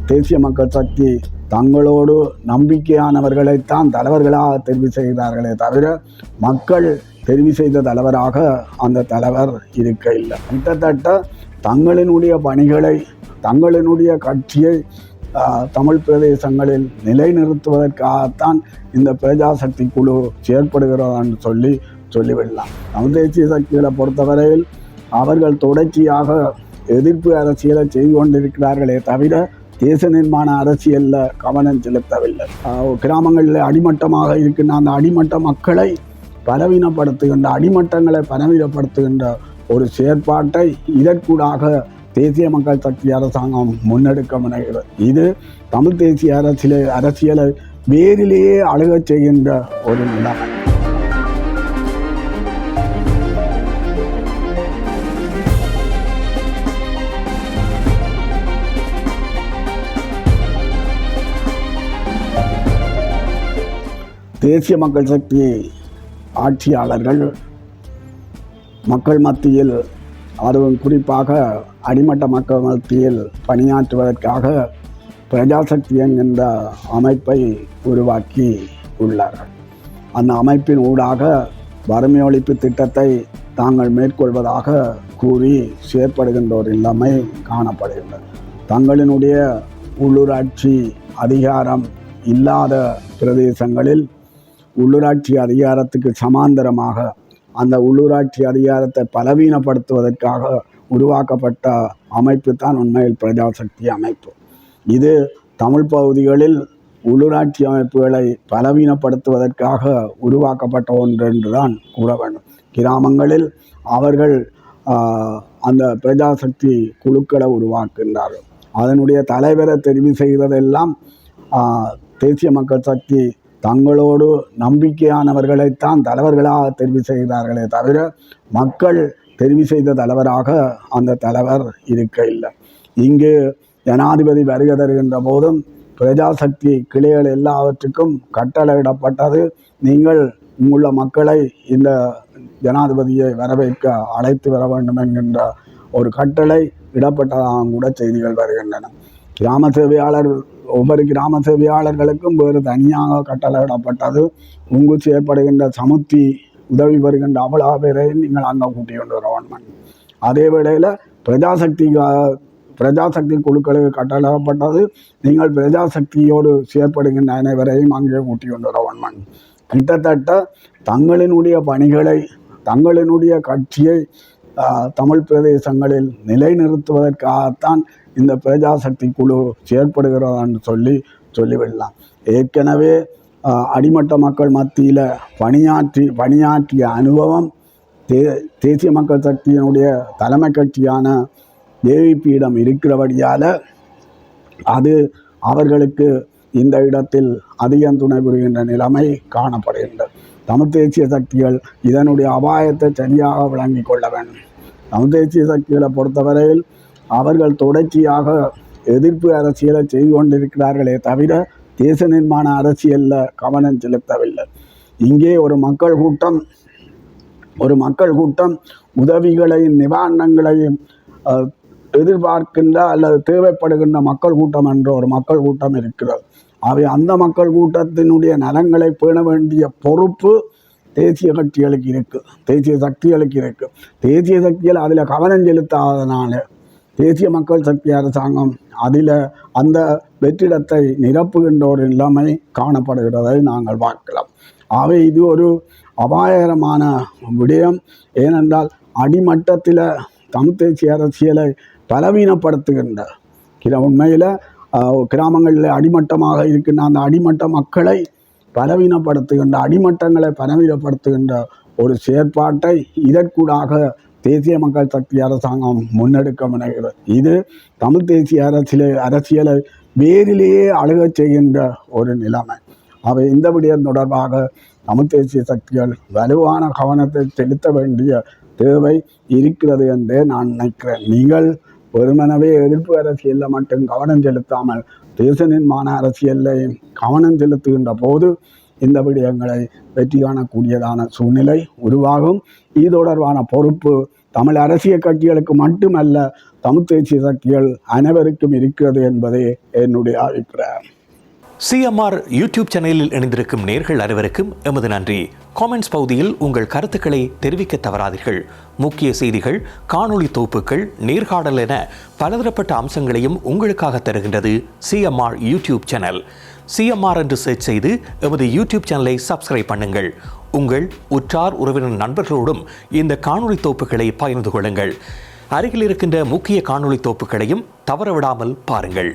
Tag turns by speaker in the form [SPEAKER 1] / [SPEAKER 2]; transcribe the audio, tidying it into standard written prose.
[SPEAKER 1] தேசிய மக்கள் சக்தி தங்களோடு நம்பிக்கையானவர்களைத்தான் தலைவர்களாக தெரிவு செய்கிறார்களே தவிர மக்கள் தெரிவு செய்த தலைவராக அந்த தலைவர் இருக்க இல்லை. கிட்டத்தட்ட தங்களினுடைய பணிகளை தங்களினுடைய கட்சியை தமிழ் பிரதேசங்களில் நிலைநிறுத்துவதற்காகத்தான் இந்த பிரஜாசக்தி குழு செயற்படுகிறதான்னு சொல்லிவிடலாம். தமிழ் தேசிய சக்திகளை பொறுத்தவரையில் அவர்கள் தொடர்ச்சியாக எதிர்ப்பு அரசியலை செய்து கொண்டிருக்கிறார்களே தவிர தேச நிர்மாண அரசியலில் கவனம் செலுத்தவில்லை. கிராமங்களில் அடிமட்டமாக இருக்கின்ற அந்த அடிமட்ட மக்களை பலவீனப்படுத்துகின்ற அடிமட்டங்களை பலவீனப்படுத்துகின்ற ஒரு செயற்பாட்டை இதற்கூடாக தேசிய மக்கள் சக்தி அரசாங்கம் முன்னெடுக்க முனைகிறது. இது தமிழ் தேசிய அரசியலை வேரிலேயே அழுகச் செய்கின்ற ஒரு நிலைமை. தேசிய மக்கள் சக்தி ஆட்சியாளர்கள் மக்கள் மத்தியில், அதுவும் குறிப்பாக அடிமட்ட மக்கள் மத்தியில் பணியாற்றுவதற்காக பிரஜாசக்தி என்கின்ற அமைப்பை உருவாக்கி உள்ளார்கள். அந்த அமைப்பின் ஊடாக வறுமை ஒழிப்பு திட்டத்தை தாங்கள் மேற்கொள்வதாக கூறி செயற்படுகின்ற ஒரு நிலைமை காணப்படுகின்றது. தங்களினுடைய உள்ளூராட்சி அதிகாரம் இல்லாத பிரதேசங்களில் உள்ளூராட்சி அதிகாரத்துக்கு சமாந்தரமாக அந்த உள்ளூராட்சி அதிகாரத்தை பலவீனப்படுத்துவதற்காக உருவாக்கப்பட்ட அமைப்பு தான் உண்மையில் பிரஜாசக்தி அமைப்பு. இது தமிழ் பகுதிகளில் உள்ளூராட்சி அமைப்புகளை பலவீனப்படுத்துவதற்காக உருவாக்கப்பட்ட ஒன்று என்றுதான் கூற வேண்டும். கிராமங்களில் அவர்கள் அந்த பிரஜாசக்தி குழுக்களை உருவாக்குகின்றார்கள். அதனுடைய தலைவரை தெரிவு செய்கிறதெல்லாம் தேசிய மக்கள் சக்தி தங்களோடு நம்பிக்கையானவர்களைத்தான் தலைவர்களாக தெரிவு செய்கிறார்களே தவிர மக்கள் தெரிவு செய்த தலைவராக அந்த தலைவர் இருக்க இல்லை. இங்கு ஜனாதிபதி வருகை தருகின்ற போதும் பிரஜாசக்தி கிளைகள் எல்லாவற்றுக்கும் கட்டளையிடப்பட்டது, நீங்கள் உங்களுள்ள மக்களை இந்த ஜனாதிபதியை வரவேற்க அழைத்து வர வேண்டும் என்கின்ற ஒரு கட்டளை இடப்பட்டதாக கூட செய்திகள் வருகின்றன. கிராம சேவையாளர் ஒவ்வொரு கிராம சேவையாளர்களுக்கும் வேறு தனியாக கட்டளையிடப்பட்டது, உங்கு செயற்படுகின்ற சமுத்தி உதவி பெறுகின்ற அவ்வளோ பேரையும் நீங்கள் அங்கே கூட்டி கொண்டு வர வேண்டும். அதே வேளையில் பிரஜாசக்தி குழுக்களுக்கு கட்டளையிடப்பட்டது, நீங்கள் பிரஜாசக்தியோடு செயற்படுகின்ற அனைவரையும் அங்கே கூட்டி கொண்டு வர வேண்டும். கிட்டத்தட்ட தங்களினுடைய பணிகளை தங்களினுடைய கட்சியை தமிழ் பிரதேசங்களில் நிலைநிறுத்துவதற்காகத்தான் இந்த பிரஜாசக்தி குழு செயற்படுகிறதான்னு சொல்லிவிடலாம். ஏற்கனவே அடிமட்ட மக்கள் மத்தியில் பணியாற்றிய அனுபவம் தேசிய மக்கள் சக்தியினுடைய தலைமை கட்சியான ஏவிபியிடம் இருக்கிறபடியால் அது அவர்களுக்கு இந்த இடத்தில் அதிகம் துணை புரிகின்ற நிலைமை காணப்படுகின்றது. தமிழ் தேசிய சக்திகள் இதனுடைய அபாயத்தை சரியாக விளங்கிக் கொள்ள வேண்டும். தமிழ் தேசிய சக்திகளை பொறுத்தவரையில் அவர்கள் தொடர்ச்சியாக எதிர்ப்பு அரசியலை செய்து கொண்டிருக்கிறார்களே தவிர தேச நிர்மாண அரசியலில் கவனம் செலுத்தவில்லை. இங்கே ஒரு மக்கள் கூட்டம் உதவிகளையும் நிவாரணங்களையும் எதிர்பார்க்கின்ற அல்லது தேவைப்படுகின்ற மக்கள் கூட்டம் என்ற ஒரு மக்கள் கூட்டம் இருக்கிறது. அவை அந்த மக்கள் கூட்டத்தினுடைய நலன்களை பேண வேண்டிய பொறுப்பு தேசிய கட்சிகளுக்கு இருக்கு, தேசிய சக்திகளுக்கு இருக்கு. தேசிய சக்திகள் அதில் கவனம் செலுத்தாதனால தேசிய மக்கள் சக்தி அரசாங்கம் அதில் அந்த வெற்றிடத்தை நிரப்புகின்ற ஒரு நிலைமை காணப்படுகிறதை நாங்கள் பார்க்கலாம். அவை இது ஒரு அபாயகரமான விடயம். ஏனென்றால் அடிமட்டத்தில் தமிழ் தேசிய அரசியலை பலவீனப்படுத்துகின்ற உண்மையில் கிராமங்களில் அடிமட்டமாக இருக்கின்ற அந்த அடிமட்ட மக்களை பலவீனப்படுத்துகின்ற அடிமட்டங்களை பலவீனப்படுத்துகின்ற ஒரு செயற்பாட்டை இதற்கூடாக தேசிய மக்கள் சக்தி அரசாங்கம் முன்னெடுக்க முனைகிறது. இது தமிழ் தேசிய அரசியலை வேரிலேயே அழுகச் செய்கின்ற ஒரு நிலைமை. அவை இந்த விடயம் தொடர்பாக தமிழ் தேசிய சக்திகள் வலுவான கவனத்தை செலுத்த வேண்டிய தேவை இருக்கிறது என்றே நான் நினைக்கிறேன். நீங்கள் வெறுமனவே எதிர்ப்பு அரசியலில் மட்டும் கவனம் செலுத்தாமல் தேச நிர்மாண அரசியலையும் கவனம் செலுத்துகின்ற போது இந்த விடயங்களை வெற்றி காணக்கூடியதான சூழ்நிலை உருவாகும். இது தொடர்பான பொறுப்பு தமிழ் அரசியல் கட்சிகளுக்கு மட்டுமல்ல, தமிழ் தேசிய சக்திகள் அனைவருக்கும் இருக்கிறது என்பதே என்னுடைய அபிப்பிராயம்.
[SPEAKER 2] CMR யூடியூப் சேனலில் இணைந்திருக்கும் நேர்கள் அனைவருக்கும் எமது நன்றி. காமெண்ட்ஸ் பகுதியில் உங்கள் கருத்துக்களை தெரிவிக்க தவறாதீர்கள். முக்கிய செய்திகள், காணொளி தொகுப்புகள், நேர்காணல் என பலதரப்பட்ட அம்சங்களையும் உங்களுக்காக தருகின்றது CMR யூடியூப் சேனல். CMR என்று சர்ச் செய்து எமது யூடியூப் சேனலை சப்ஸ்கிரைப் பண்ணுங்கள். உங்கள் உற்றார் உறவினர் நண்பர்களோடும் இந்த காணொளி தொகுப்புகளை பகிர்ந்து கொள்ளுங்கள். அருகில் இருக்கின்ற முக்கிய காணொளி தொகுப்புகளையும் தவறவிடாமல் பாருங்கள்.